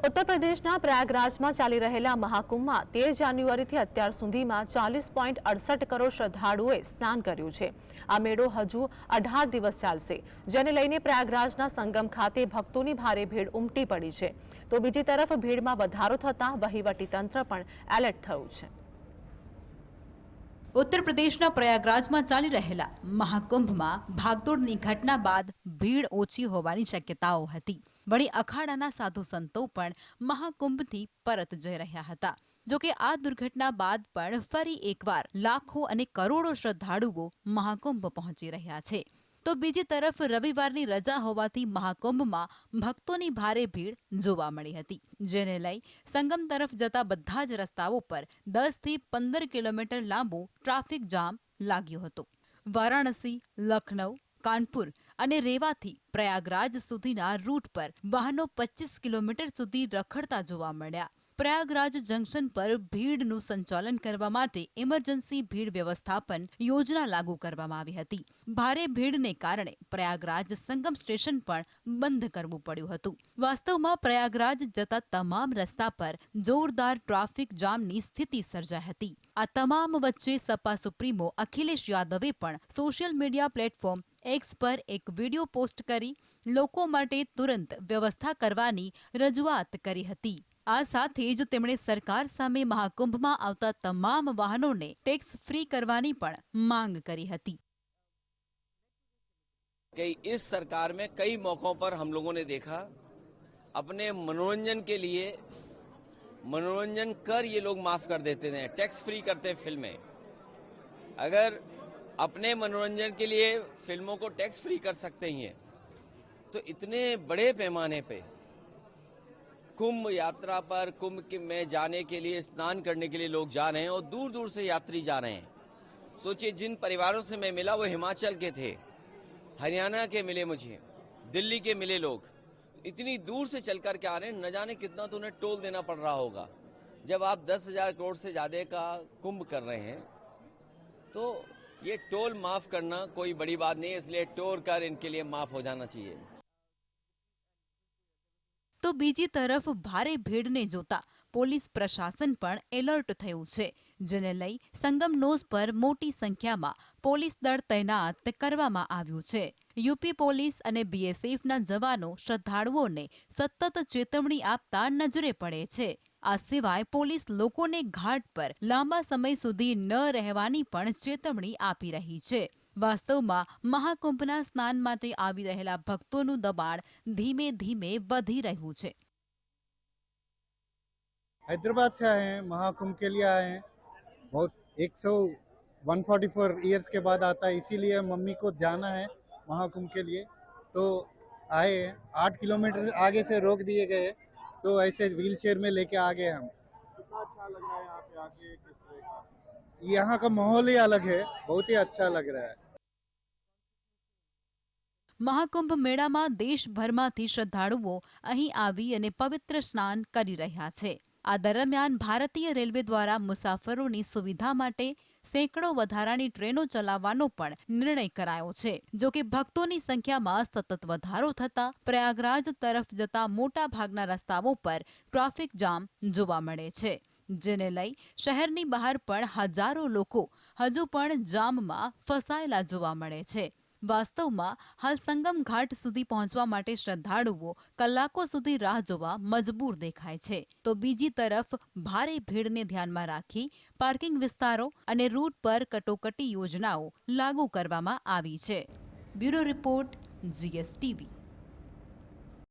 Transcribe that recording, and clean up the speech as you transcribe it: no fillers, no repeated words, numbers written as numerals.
उत्तर प्रदेशના પ્રયાગરાજમાં ચાલી રહેલા મહાકુંભમાં 13 જાન્યુઆરીથી અત્યાર સુધીમાં 40.68 કરોડ શ્રદ્ધાળુઓએ સ્નાન કર્યું છે। આ મેળો હજુ 18 દિવસ ચાલશે, જેને લઈને પ્રયાગરાજના સંગમ ખાતે ભક્તોની ભારે ભીડ ઉમટી પડી છે। તો બીજી તરફ ભીડમાં વધારો થતાં વહીવટી તંત્ર પણ એલર્ટ થયું છે। उत्तर प्रदेशના પ્રયાગરાજમાં ચાલી રહેલા મહાકુંભમાં ભાગદોડની ઘટના બાદ ભીડ ઓછી હોવાની શક્યતાઓ હતી। વળી અખાડાના સાધુ સંતો પણ મહાકુંભથી પરત જઈ રહ્યા હતા। જોકે આ દુર્ઘટના બાદ પણ ફરી એકવાર લાખો અને કરોડો શ્રદ્ધાળુઓ મહાકુંભ પહોંચી રહ્યા છે। તો બીજી તરફ રવિવારની રજા હોવાથી મહાકુંભમાં ભક્તોની ભારે ભીડ જોવા મળી હતી, જેને લઈ સંગમ તરફ જતા બધા જ રસ્તાઓ પર 10 થી 15 કિલોમીટર લાંબો ટ્રાફિક જામ લાગ્યો હતો। વારાણસી, લખનઉ, કાનપુર અને રેવાથી પ્રયાગરાજ સુધીના રૂટ પર વાહનો 25 કિલોમીટર સુધી રખડતા જોવા મળ્યા। પ્રયાગરાજ જંકશન પર ભીડનું સંચાલન કરવા માટે ઇમરજન્સી ભીડ વ્યવસ્થાપન યોજના લાગુ કરવામાં આવી હતી। ભારે ભીડને કારણે પ્રયાગરાજ સંગમ સ્ટેશન પણ બંધ કરવું પડ્યું હતું। વાસ્તવમાં પ્રયાગરાજ જતા તમામ રસ્તા પર જોરદાર ટ્રાફિક જામની સ્થિતિ સર્જાઈ હતી। આ તમામ વચ્ચે સપા સુપ્રીમો અખિલેશ યાદવે પણ સોશિયલ મીડિયા પ્લેટફોર્મ એક્સ પર એક વિડીયો પોસ્ટ કરી લોકો માટે તુરંત વ્યવસ્થા કરવાની રજૂઆત કરી હતી। આ સાથે જ તેમણે સરકાર સામે મહાકુંભમાં આવતા તમામ વાહનોને ટેક્સ ફ્રી કરવાની પણ માંગ કરી હતી। कि इस सरकार में कई मौकों पर हम लोगों ने देखा अपने मनोरंजन के लिए मनोरंजन कर ये लोग माफ कर देते हैं, टैक्स फ्री करते हैं फिल्में। अगर अपने मनोरंजन के लिए फिल्मों को टैक्स फ्री कर सकते हैं तो इतने बड़े पैमाने पे कुंभ यात्रा पर कुंभ में जाने के लिए, स्नान करने के लिए लोग जा रहे हैं और दूर दूर से यात्री जा रहे हैं। सोचिए, जिन परिवारों से मैं मिला वो हिमाचल के थे, हरियाणा के मिले, मुझे दिल्ली के मिले। लोग इतनी दूर से चल कर के आ रहे हैं, न जाने कितना तो उन्हें टोल देना पड़ रहा होगा। जब आप 10,000 करोड़ से ज्यादा का कुंभ कर रहे हैं तो ये टोल माफ करना कोई बड़ी बात नहीं है, इसलिए टोल कर इनके लिए माफ हो जाना चाहिए। તો બીજી તરફ ભારે ભીડને જોતા પોલીસ પ્રશાસન પણ એલર્ટ થયું છે, જેને લઈ સંગમ નોઝ પર મોટી સંખ્યામાં પોલીસ દળ તૈનાત કરવામાં આવ્યું છે। યુપી પોલીસ અને બીએસએફના જવાનો શ્રદ્ધાળુઓને સતત ચેતવણી આપતા નજરે પડે છે। આ સિવાય પોલીસ લોકોને ઘાટ પર લાંબા સમય સુધી ન રહેવાની પણ ચેતવણી આપી રહી છે। વાસ્તવમાં મહાકુંભના સ્નાન માટે આવી રહેલા ભક્તોનું દબાણ ધીમે ધીમે વધી રહ્યું છે। हैदराबाद से आए हैं, महाकुंभ के लिए आए हैं। बहुत 144 ईयर्स के बाद आता है, इसीलिए मम्मी को जाना है महाकुंभ के लिए, तो आए हैं। 8 किलोमीटर आगे से रोक दिए गए, तो ऐसे व्हील चेयर में लेके आ गए हम। कितना अच्छा लग रहा है यहाँ पे आके, किस तरह का? यहाँ का माहौल ही अलग है, बहुत ही अच्छा लग रहा है। મહાકુંભ મેળામાં દેશભરમાંથી શ્રદ્ધાળુઓ અહીં આવી અને પવિત્ર સ્નાન કરી રહ્યા છે। આ દરમિયાન ભારતીય રેલવે દ્વારા મુસાફરોની સુવિધા માટે સેંકડો વધારાની ટ્રેનો ચલાવવાનો પણ નિર્ણય કરાયો છે। જો કે ભક્તોની સંખ્યામાં સતત વધારો થતા પ્રયાગરાજ તરફ જતા મોટા ભાગના રસ્તાઓ પર ટ્રાફિક જામ જોવા મળે છે, જેને લઈ શહેરની બહાર પણ હજારો લોકો હજુ પણ જામમાં ફસાયેલા જોવા મળે છે। વાસ્તવમાં હાલ સંગમ ઘાટ સુધી પહોંચવા માટે શ્રદ્ધાળુઓ કલાકો સુધી રાહ જોવા મજબૂર દેખાય છે। તો બીજી તરફ ભારે ભીડને ધ્યાનમાં રાખી પાર્કિંગ વિસ્તારો અને રૂટ પર કટોકટી યોજનાઓ લાગુ કરવામાં આવી છે। Bureau report, GSTV।